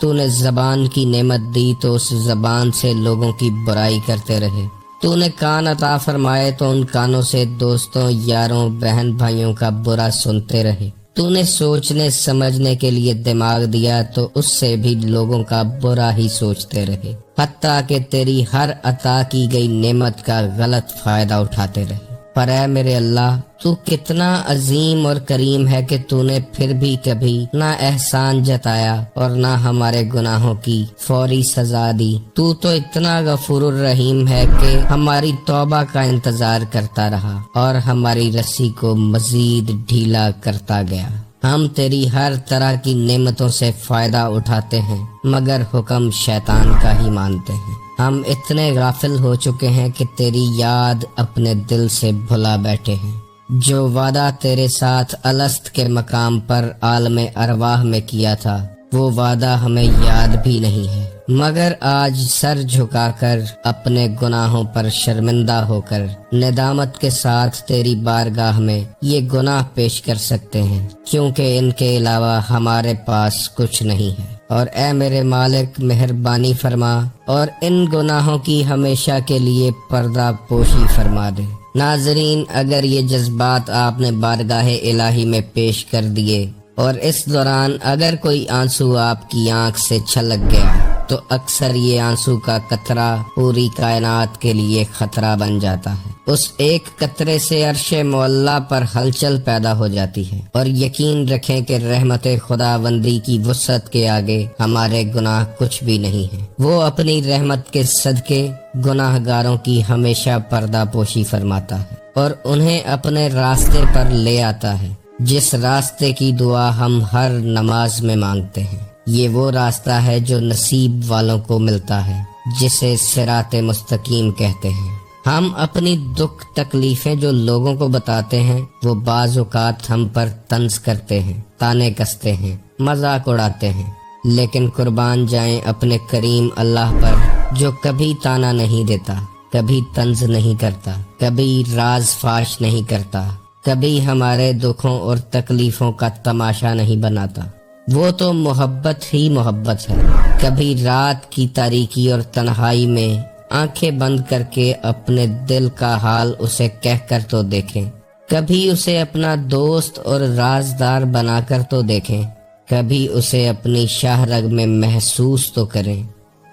تو نے زبان کی نعمت دی تو اس زبان سے لوگوں کی برائی کرتے رہے۔ تو نے کان عطا فرمائے تو ان کانوں سے دوستوں، یاروں، بہن بھائیوں کا برا سنتے رہے۔ تو نے سوچنے سمجھنے کے لیے دماغ دیا تو اس سے بھی لوگوں کا برا ہی سوچتے رہے، حتیٰ کہ تیری ہر عطا کی گئی نعمت کا غلط فائدہ اٹھاتے رہے۔ پر اے میرے اللہ، تو کتنا عظیم اور کریم ہے کہ تو نے پھر بھی کبھی نہ احسان جتایا اور نہ ہمارے گناہوں کی فوری سزا دی۔ تو اتنا غفور الرحیم ہے کہ ہماری توبہ کا انتظار کرتا رہا اور ہماری رسی کو مزید ڈھیلا کرتا گیا۔ ہم تیری ہر طرح کی نعمتوں سے فائدہ اٹھاتے ہیں مگر حکم شیطان کا ہی مانتے ہیں۔ ہم اتنے غافل ہو چکے ہیں کہ تیری یاد اپنے دل سے بھلا بیٹھے ہیں۔ جو وعدہ تیرے ساتھ الست کے مقام پر عالم ارواح میں کیا تھا وہ وعدہ ہمیں یاد بھی نہیں ہے، مگر آج سر جھکا کر اپنے گناہوں پر شرمندہ ہو کر ندامت کے ساتھ تیری بارگاہ میں یہ گناہ پیش کر سکتے ہیں، کیونکہ ان کے علاوہ ہمارے پاس کچھ نہیں ہے۔ اور اے میرے مالک، مہربانی فرما اور ان گناہوں کی ہمیشہ کے لیے پردہ پوشی فرما دے۔ ناظرین، اگر یہ جذبات آپ نے بارگاہ الہی میں پیش کر دیے اور اس دوران اگر کوئی آنسو آپ کی آنکھ سے چھلک گیا تو اکثر یہ آنسو کا قطرہ پوری کائنات کے لیے خطرہ بن جاتا ہے۔ اس ایک قطرے سے عرش معلیٰ پر ہلچل پیدا ہو جاتی ہے، اور یقین رکھیں کہ رحمت خداوندی کی وسعت کے آگے ہمارے گناہ کچھ بھی نہیں ہیں۔ وہ اپنی رحمت کے صدقے گناہ گاروں کی ہمیشہ پردہ پوشی فرماتا ہے اور انہیں اپنے راستے پر لے آتا ہے، جس راستے کی دعا ہم ہر نماز میں مانگتے ہیں۔ یہ وہ راستہ ہے جو نصیب والوں کو ملتا ہے، جسے صراط مستقیم کہتے ہیں۔ ہم اپنی دکھ تکلیفیں جو لوگوں کو بتاتے ہیں وہ بعض اوقات ہم پر طنز کرتے ہیں، تانے کستے ہیں، مذاق اڑاتے ہیں، لیکن قربان جائیں اپنے کریم اللہ پر جو کبھی تانا نہیں دیتا، کبھی طنز نہیں کرتا، کبھی راز فاش نہیں کرتا، کبھی ہمارے دکھوں اور تکلیفوں کا تماشا نہیں بناتا۔ وہ تو محبت ہی محبت ہے۔ کبھی رات کی تاریکی اور تنہائی میں آنکھیں بند کر کے اپنے دل کا حال اسے کہہ کر تو دیکھیں، کبھی اسے اپنا دوست اور رازدار بنا کر تو دیکھیں، کبھی اسے اپنی شاہ رگ میں محسوس تو کریں،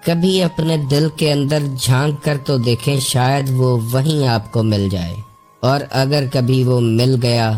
کبھی اپنے دل کے اندر جھانک کر تو دیکھیں، شاید وہ وہیں آپ کو مل جائے، اور اگر کبھی وہ مل گیا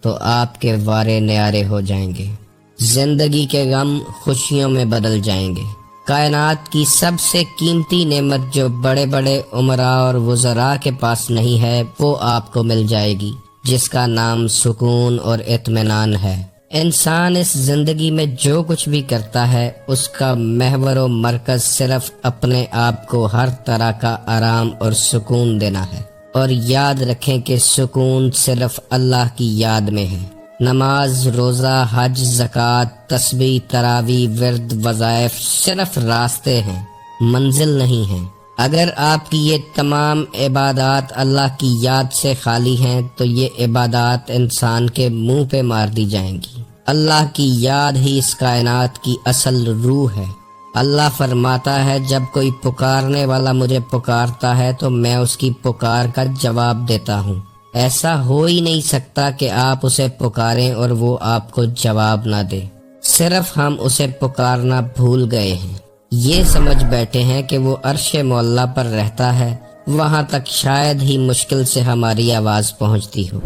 تو آپ کے وارے نیارے ہو جائیں گے، زندگی کے غم خوشیوں میں بدل جائیں گے۔ کائنات کی سب سے قیمتی نعمت جو بڑے بڑے عمراء اور وزراء کے پاس نہیں ہے وہ آپ کو مل جائے گی، جس کا نام سکون اور اطمینان ہے۔ انسان اس زندگی میں جو کچھ بھی کرتا ہے اس کا محور و مرکز صرف اپنے آپ کو ہر طرح کا آرام اور سکون دینا ہے، اور یاد رکھیں کہ سکون صرف اللہ کی یاد میں ہے۔ نماز، روزہ، حج، زکوٰۃ، تسبیح، تراویح، ورد، وظائف صرف راستے ہیں، منزل نہیں ہیں۔ اگر آپ کی یہ تمام عبادات اللہ کی یاد سے خالی ہیں تو یہ عبادات انسان کے منہ پہ مار دی جائیں گی۔ اللہ کی یاد ہی اس کائنات کی اصل روح ہے۔ اللہ فرماتا ہے، جب کوئی پکارنے والا مجھے پکارتا ہے تو میں اس کی پکار کا جواب دیتا ہوں۔ ایسا ہو ہی نہیں سکتا کہ آپ اسے پکاریں اور وہ آپ کو جواب نہ دے، صرف ہم اسے پکارنا بھول گئے ہیں۔ یہ سمجھ بیٹھے ہیں کہ وہ عرش معلیٰ پر رہتا ہے، وہاں تک شاید ہی مشکل سے ہماری آواز پہنچتی ہو،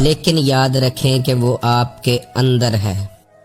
لیکن یاد رکھیں کہ وہ آپ کے اندر ہے،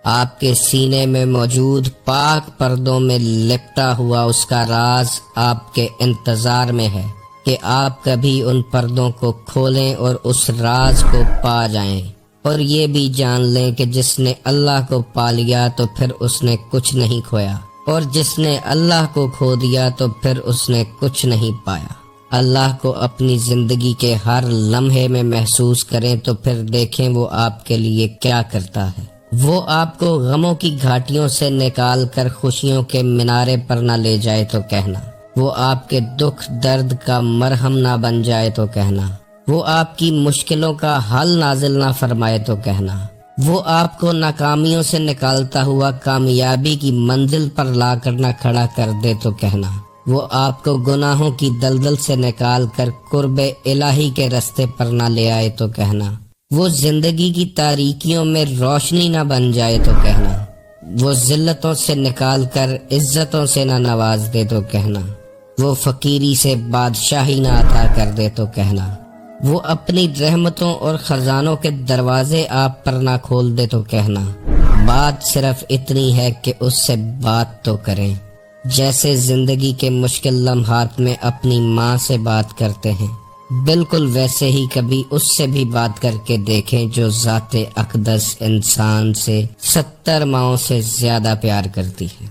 آپ کے سینے میں موجود پاک پردوں میں لپٹا ہوا اس کا راز آپ کے انتظار میں ہے کہ آپ کبھی ان پردوں کو کھولیں اور اس راز کو پا جائیں، اور یہ بھی جان لیں کہ جس نے اللہ کو پا لیا تو پھر اس نے کچھ نہیں کھویا، اور جس نے اللہ کو کھو دیا تو پھر اس نے کچھ نہیں پایا۔ اللہ کو اپنی زندگی کے ہر لمحے میں محسوس کریں تو پھر دیکھیں وہ آپ کے لیے کیا کرتا ہے۔ وہ آپ کو غموں کی گھاٹیوں سے نکال کر خوشیوں کے مینارے پر نہ لے جائے تو کہنا، وہ آپ کے دکھ درد کا مرہم نہ بن جائے تو کہنا، وہ آپ کی مشکلوں کا حل نازل نہ فرمائے تو کہنا، وہ آپ کو ناکامیوں سے نکالتا ہوا کامیابی کی منزل پر لا کر نہ کھڑا کر دے تو کہنا، وہ آپ کو گناہوں کی دلدل سے نکال کر قرب الہی کے رستے پر نہ لے آئے تو کہنا، وہ زندگی کی تاریکیوں میں روشنی نہ بن جائے تو کہنا، وہ ذلتوں سے نکال کر عزتوں سے نہ نواز دے تو کہنا، وہ فقیری سے بادشاہی نہ عطا کر دے تو کہنا، وہ اپنی رحمتوں اور خزانوں کے دروازے آپ پر نہ کھول دے تو کہنا۔ بات صرف اتنی ہے کہ اس سے بات تو کریں، جیسے زندگی کے مشکل لمحات میں اپنی ماں سے بات کرتے ہیں، بالکل ویسے ہی کبھی اس سے بھی بات کر کے دیکھیں جو ذات اقدس انسان سے 70 ماؤں سے زیادہ پیار کرتی ہے۔